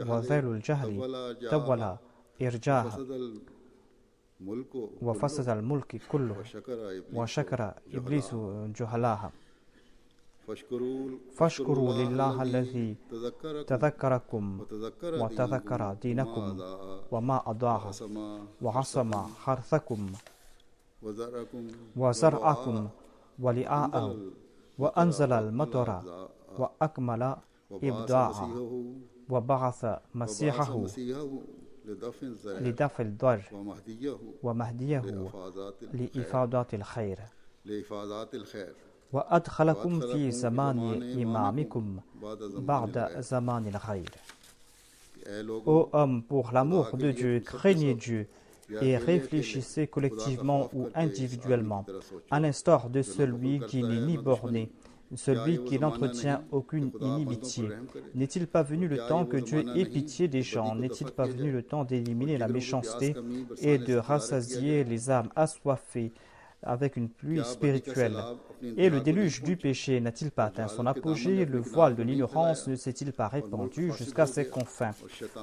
وذيل الجهل طول إرجاه وفسد الملك كله وشكر إبليس جهلاها فاشكروا لله الذي تذكركم وتذكر دينكم وما أضاع وعصم حرثكم وزرعكم ولآء وأنزل المطر وأكمل إبداعه وبعث مسيحه لدفع الضر ومهديه لإفادات الخير وأدخلكم في زمان إمامكم بعد زمان الخير. Ô hommes, pour l'amour de Dieu, craignez Dieu et réfléchissez collectivement ou individuellement, à l'instar de celui qui n'est ni borné, celui qui n'entretient aucune inimitié. N'est-il pas venu le temps que Dieu ait pitié des gens? N'est-il pas venu le temps d'éliminer la méchanceté et de rassasier les âmes assoiffées avec une pluie spirituelle? Et le déluge du péché n'a-t-il pas atteint son apogée? Le voile de l'ignorance ne s'est-il pas répandu jusqu'à ses confins?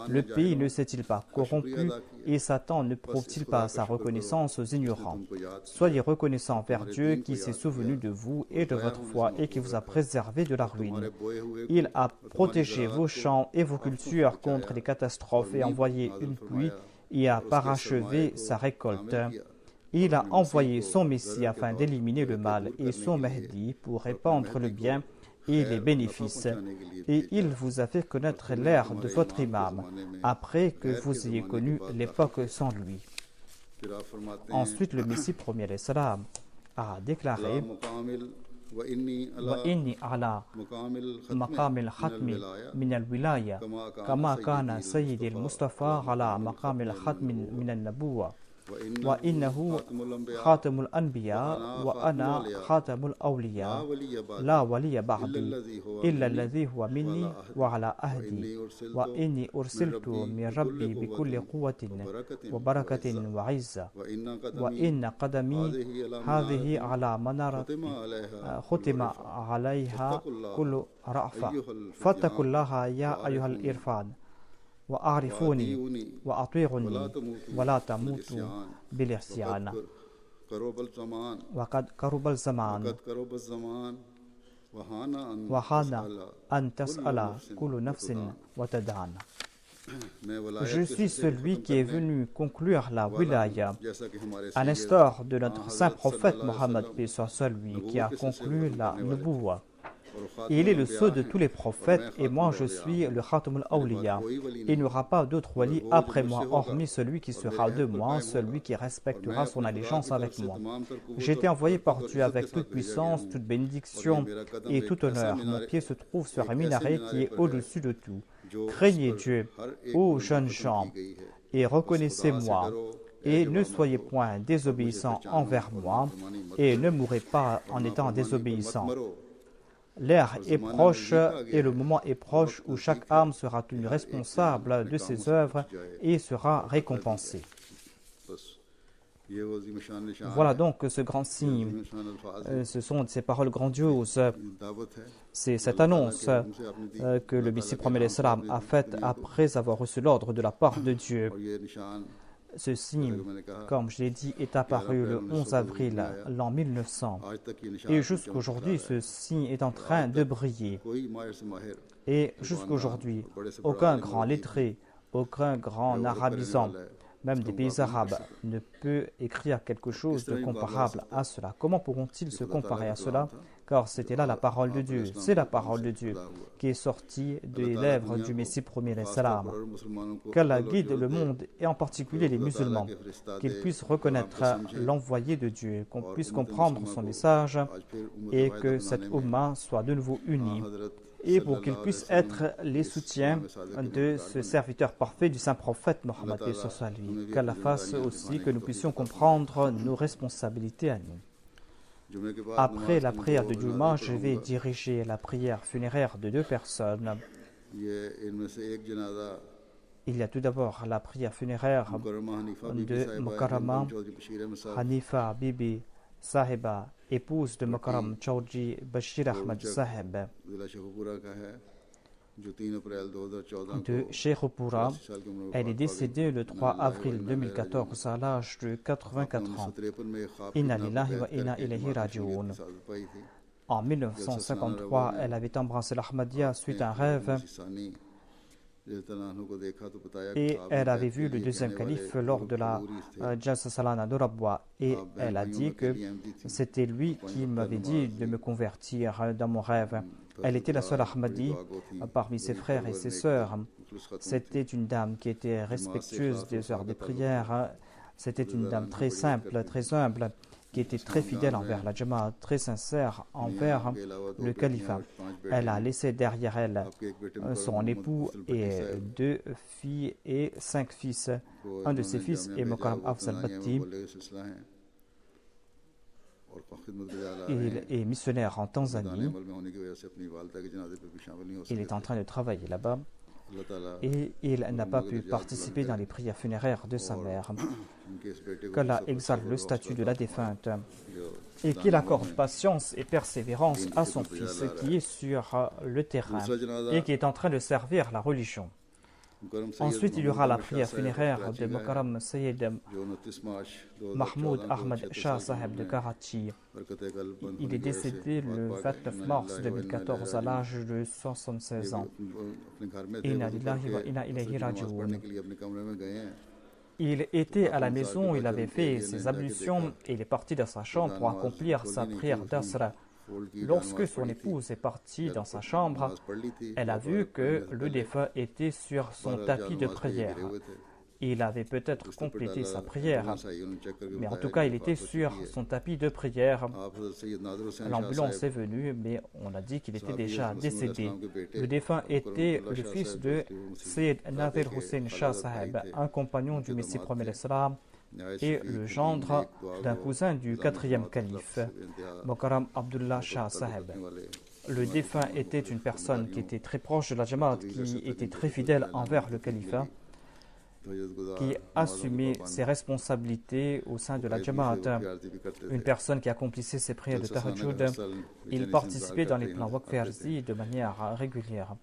Le pays ne s'est-il pas corrompu? Et Satan ne prouve-t-il pas sa reconnaissance aux ignorants? Soyez reconnaissants vers Dieu qui s'est souvenu de vous et de votre foi et qui vous a préservé de la ruine. Il a protégé vos champs et vos cultures contre les catastrophes et envoyé une pluie et a parachevé sa récolte. Il a envoyé son Messie afin d'éliminer le mal et son Mahdi pour répandre le bien et les bénéfices. Et il vous a fait connaître l'ère de votre imam après que vous ayez connu l'époque sans lui. Ensuite, le Messie premier l'Islam a déclaré: وإني على مقام الختم من الولاية كما كان سيد المصطفى على مقام الختم من النبوة وإنه خاتم الأنبياء وأنا خاتم الأولياء لا ولي بعدي إلا الذي هو مني وعلى عهدي وإني أرسلت من ربي بكل قوة وبركة وعزة وإن قدمي هذه على منارة ختم عليها كل رأفة فاتقوا الله يا أيها الإرفان وأعرفوني وأطيعوني ولا تموتوا بالعصيان وقد قرب الزمان وحان أن تسأل كل نفس وتدان. Je suis celui qui est venu conclure la wilaya, à l'instar de notre saint prophète Mohammed, paix soit lui, qui a conclu la nubuwa. Il est le sceau de tous les prophètes et moi je suis le Khatam al-Awliya. Il n'y aura pas d'autre wali après moi, hormis celui qui sera de moi, celui qui respectera son allégeance avec moi. J'ai été envoyé par Dieu avec toute puissance, toute bénédiction et tout honneur. Mon pied se trouve sur un minaret qui est au-dessus de tout. Craignez Dieu, ô jeunes gens, et reconnaissez-moi, et ne soyez point désobéissants envers moi, et ne mourrez pas en étant désobéissants. L'heure est proche et le moment est proche où chaque âme sera tenue responsable de ses œuvres et sera récompensée. Voilà donc ce grand signe. Ce sont ces paroles grandioses. C'est cette annonce que le Messie promet a faite après avoir reçu l'ordre de la part de Dieu. Ce signe, comme je l'ai dit, est apparu le 11 avril l'an 1900. Et jusqu'aujourd'hui, ce signe est en train de briller. Et jusqu'aujourd'hui, aucun grand lettré, aucun grand arabisant, même des pays arabes, ne peut écrire quelque chose de comparable à cela. Comment pourront-ils se comparer à cela? Car c'était là la parole de Dieu. C'est la parole de Dieu qui est sortie des lèvres du Messie premier salam. Qu'Allah guide le monde et en particulier les musulmans, qu'ils puissent reconnaître l'envoyé de Dieu, qu'on puisse comprendre son message et que cette Ummah soit de nouveau unie. Et pour qu'ils puissent être les soutiens de ce serviteur parfait du saint prophète Mohammed, qu'Allah fasse aussi que nous puissions comprendre nos responsabilités à nous. Après la prière de Juma, je vais diriger la prière funéraire de deux personnes. Il y a tout d'abord la prière funéraire de Mukarrama Hanifa Bibi Sahiba, épouse de Mukarram Chaudhry Bashir Ahmad Sahib de Sheikhupura. Elle est décédée le 3 avril 2014 à l'âge de 84 ans. Inna lillahi wa inna ilayhi raji'un. En 1953, elle avait embrassé l'Ahmadiyya suite à un rêve et elle avait vu le deuxième calife lors de la Jalsa Salana de Rabwa et elle a dit que c'était lui qui m'avait dit de me convertir dans mon rêve. Elle était la seule Ahmadi parmi ses frères et ses sœurs. C'était une dame qui était respectueuse des heures de prière. C'était une dame très simple, très humble, qui était très fidèle envers la Jamaat, très sincère envers le califat. Elle a laissé derrière elle son époux et 2 filles et 5 fils. Un de ses fils est Mukarram Afzal Bhatti. Il est missionnaire en Tanzanie. Il est en train de travailler là-bas. Et il n'a pas pu participer dans les prières funéraires de sa mère. Qu'Allah exalte le statut de la défunte et qu'il accorde patience et persévérance à son fils qui est sur le terrain et qui est en train de servir la religion. Ensuite, il y aura la prière funéraire de Mukarram Sayyid Mahmoud Ahmad Shah Sahib de Karachi. Il est décédé le 29 mars 2014 à l'âge de 76 ans. Inna lillahi wa inna ilayhi raji'un. Il était à la maison, il avait fait ses ablutions et il est parti dans sa chambre pour accomplir sa prière d'Asra. Lorsque son épouse est partie dans sa chambre, elle a vu que le défunt était sur son tapis de prière. Il avait peut-être complété sa prière, mais en tout cas, il était sur son tapis de prière. L'ambulance est venue, mais on a dit qu'il était déjà décédé. Le défunt était le fils de Sayyid Nadir Hussein Shah Sahib, un compagnon du Messie premier l'Islam, et le gendre d'un cousin du quatrième calife, Mokaram Abdullah Shah Saheb. Le défunt était une personne qui était très proche de la Jamaat, qui était très fidèle envers le califat, qui assumait ses responsabilités au sein de la Jamaat, une personne qui accomplissait ses prières de Tahajjud. Il participait dans les plans Waqf Arzi de manière régulière.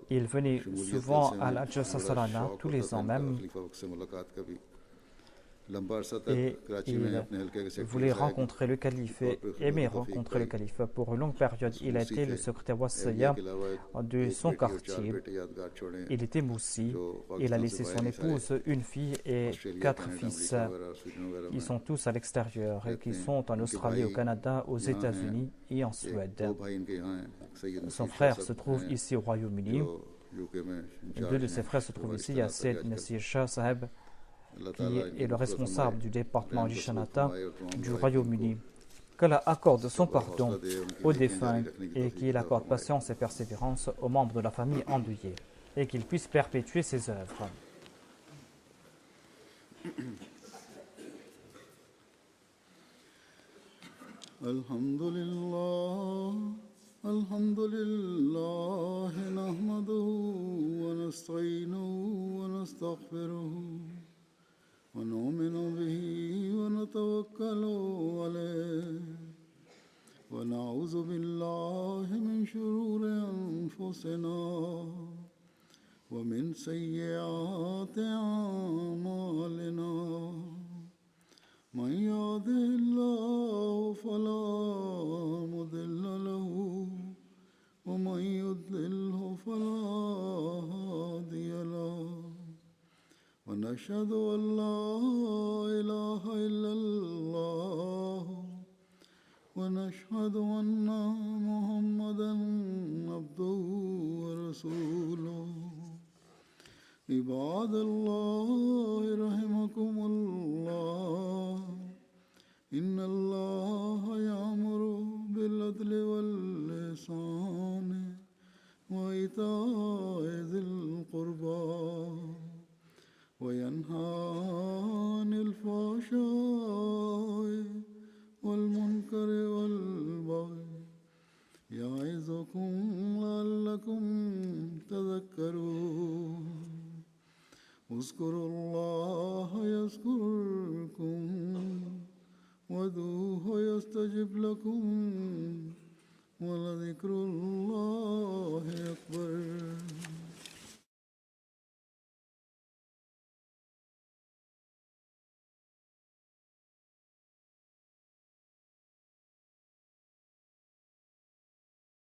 Il venait souvent à la Jalsa Salana tous les ans même, et il voulait rencontrer le calife et aimait rencontrer le calife. Pour une longue période, il a été le secrétaire Wassiya de son quartier. Il était moussi. Il a laissé son épouse, une fille et 4 fils. Ils sont tous à l'extérieur et qui sont en Australie, au Canada, aux États-Unis et en Suède. Son frère se trouve ici au Royaume-Uni. 2 de ses frères se trouvent ici. Il y a Sayyid Nasir Shah Saheb, qui est le responsable du département Lishanata du Royaume-Uni. Qu'Allah accorde son pardon aux défunts et qu'il accorde patience et persévérance aux membres de la famille endeuillée et qu'il puisse perpétuer ses œuvres. Alhamdulillah, nahmaduhu wa nasta'inuhu wa nastaghfiruhu. ونؤمن به ونتوكل عليه ونعوذ بالله من شرور أنفسنا ومن سيئات أعمالنا من يهده الله فلا مضل له ومن يضلله فلا هادي له ونشهد أن لا إله إلا الله ونشهد أن محمدا عبده ورسوله عباد الله رحمكم الله إن الله يأمر بالعدل والإحسان وإيتاء ذي القربى وينهى عن الفحشاء والمنكر والبغي يعظكم لعلكم تذكرون اذكروا الله يذكركم وادعوه يستجب لكم ولذكر الله أكبر